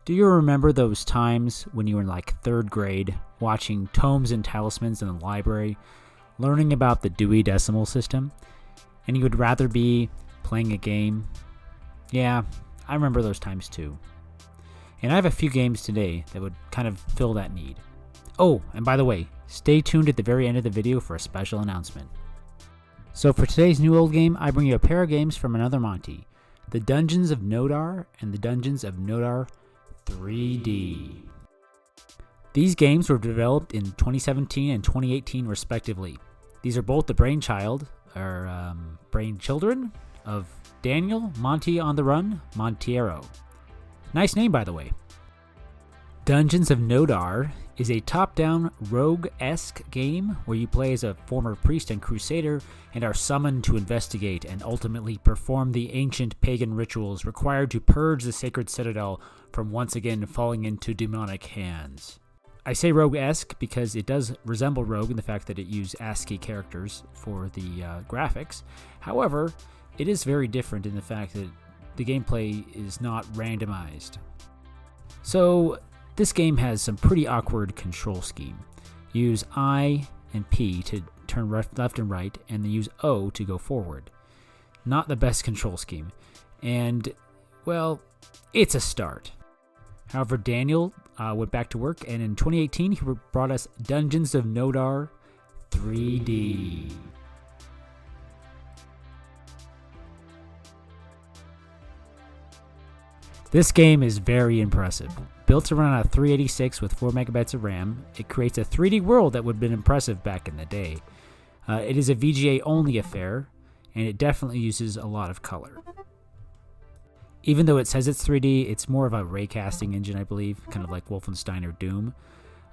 Do you remember those times when you were in like third grade, watching Tomes and Talismans in the library, learning about the Dewey Decimal System, and you would rather be playing a game? Yeah, I remember those times too. And I have a few games today that would kind of fill that need. Oh, and by the way, stay tuned at the very end of the video for a special announcement. So for today's new old game, I bring you a pair of games from another Monty, The Dungeons of Nodar and The Dungeons of Nodar 3D. These games were developed in 2017 and 2018 respectively. These are both the brainchildren of Daniel Monty on the Run Montiero. Nice name, by the way. Dungeons of Nodar is a top-down rogue-esque game where you play as a former priest and crusader and are summoned to investigate and ultimately perform the ancient pagan rituals required to purge the sacred citadel from once again falling into demonic hands. I say rogue-esque because it does resemble Rogue in the fact that it used ASCII characters for the graphics. However, it is very different in the fact that the gameplay is not randomized. So, this game has some pretty awkward control scheme. You use I and P to turn left and right, and then use O to go forward. Not the best control scheme. And, well, it's a start. However, Daniel went back to work, and in 2018 he brought us Dungeons of Nodar 3D. This game is very impressive. Built to run on a 386 with 4 megabytes of RAM, it creates a 3D world that would have been impressive back in the day. It is a VGA-only affair, and it definitely uses a lot of color. Even though it says it's 3D, it's more of a raycasting engine, I believe, kind of like Wolfenstein or Doom.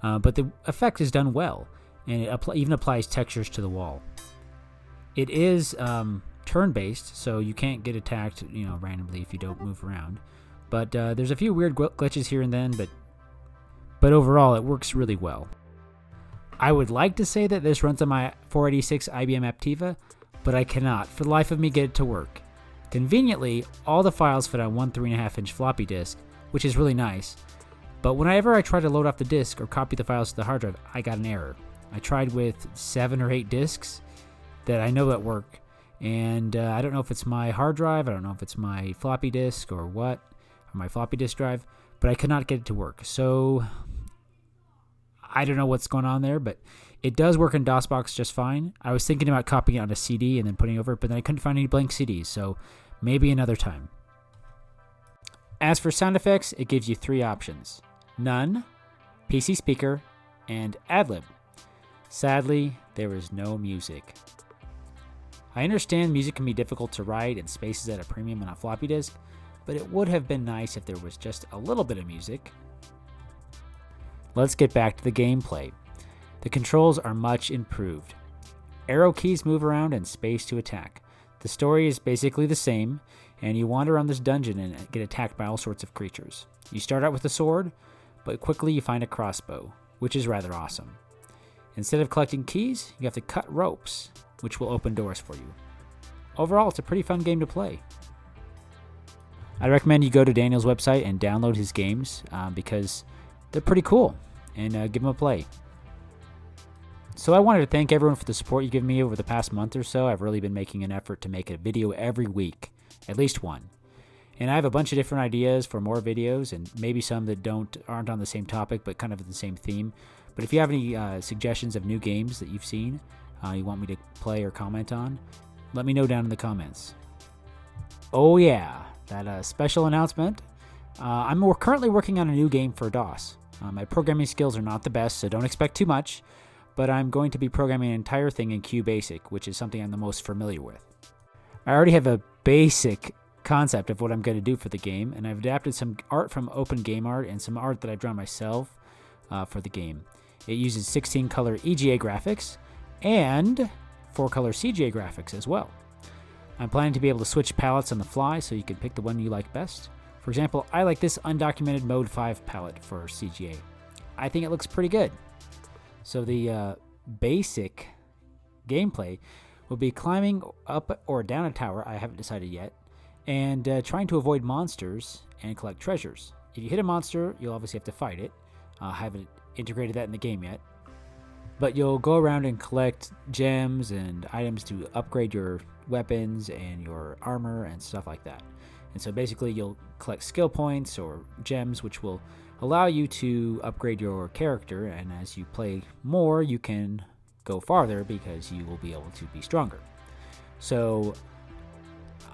But the effect is done well, and it even applies textures to the wall. It is turn-based, so you can't get attacked, randomly if you don't move around. But there's a few weird glitches here and then, but overall it works really well. I would like to say that this runs on my 486 IBM Aptiva, but I cannot for the life of me get it to work. Conveniently, all the files fit on one 3.5-inch floppy disk, which is really nice, but whenever I try to load off the disk or copy the files to the hard drive, I got an error. I tried with 7 or 8 disks that I know that work, and I don't know if it's my hard drive, I don't know if it's my floppy disk or what, or my floppy disk drive, but I could not get it to work. So I don't know what's going on there, but it does work in DOSBox just fine. I was thinking about copying it on a CD and then putting it over it, but then I couldn't find any blank CDs, so maybe another time. As for sound effects, it gives you 3 options: none, PC speaker, and ad-lib. Sadly, there is no music. I understand music can be difficult to write and spaces at a premium on a floppy disk, but it would have been nice if there was just a little bit of music. Let's get back to the gameplay. The controls are much improved. Arrow keys move around and space to attack. The story is basically the same, and you wander around this dungeon and get attacked by all sorts of creatures. You start out with a sword, but quickly you find a crossbow, which is rather awesome. Instead of collecting keys, you have to cut ropes, which will open doors for you. Overall, it's a pretty fun game to play. I recommend you go to Daniel's website and download his games because they're pretty cool, and give them a play. So I wanted to thank everyone for the support you've given me over the past month or so. I've really been making an effort to make a video every week, at least one. And I have a bunch of different ideas for more videos, and maybe some that aren't on the same topic, but kind of the same theme. But if you have any suggestions of new games that you've seen, you want me to play or comment on, let me know down in the comments. Oh yeah, that special announcement. I'm currently working on a new game for DOS. My programming skills are not the best, so don't expect too much, but I'm going to be programming an entire thing in QBasic, which is something I'm the most familiar with. I already have a basic concept of what I'm going to do for the game, and I've adapted some art from Open Game Art and some art that I've drawn myself for the game. It uses 16-color EGA graphics and 4-color CGA graphics as well. I'm planning to be able to switch palettes on the fly so you can pick the one you like best. For example, I like this undocumented Mode 5 palette for CGA. I think it looks pretty good. So the basic gameplay will be climbing up or down a tower, I haven't decided yet, and trying to avoid monsters and collect treasures. if you hit a monster, you'll obviously have to fight it. I haven't integrated that in the game yet. But you'll go around and collect gems and items to upgrade your weapons and your armor and stuff like that. And so basically you'll collect skill points or gems, which will allow you to upgrade your character. And as you play more, you can go farther because you will be able to be stronger. So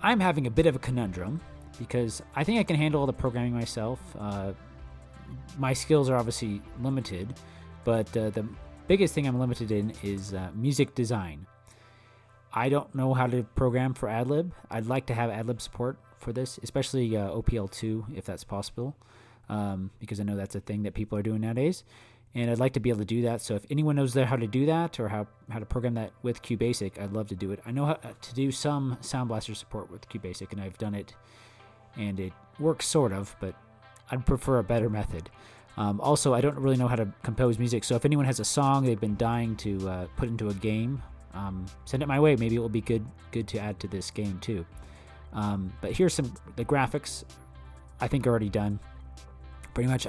I'm having a bit of a conundrum because I think I can handle all the programming myself. My skills are obviously limited, but the biggest thing I'm limited in is music design. I don't know how to program for AdLib. I'd like to have AdLib support for this, especially OPL2 if that's possible, because I know that's a thing that people are doing nowadays, and I'd like to be able to do that. So if anyone knows how to do that or how to program that with QBasic, I'd love to do it. I know how to do some Sound Blaster support with QBasic, and I've done it, and it works sort of, but I'd prefer a better method. Also, I don't really know how to compose music, so if anyone has a song they've been dying to put into a game, send it my way. Maybe it will be good to add to this game too. But here's the graphics I think are already done. Pretty much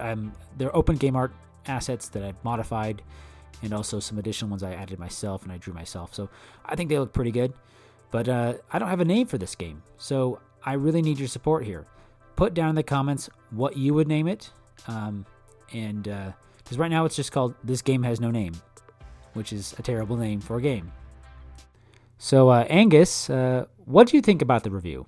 they're open game art assets that I've modified, and also some additional ones I added myself and I drew myself. So I think they look pretty good. But I don't have a name for this game, so I really need your support here. Put down in the comments what you would name it. And because right now it's just called This Game Has No Name, which is a terrible name for a game. So Angus, what do you think about the review?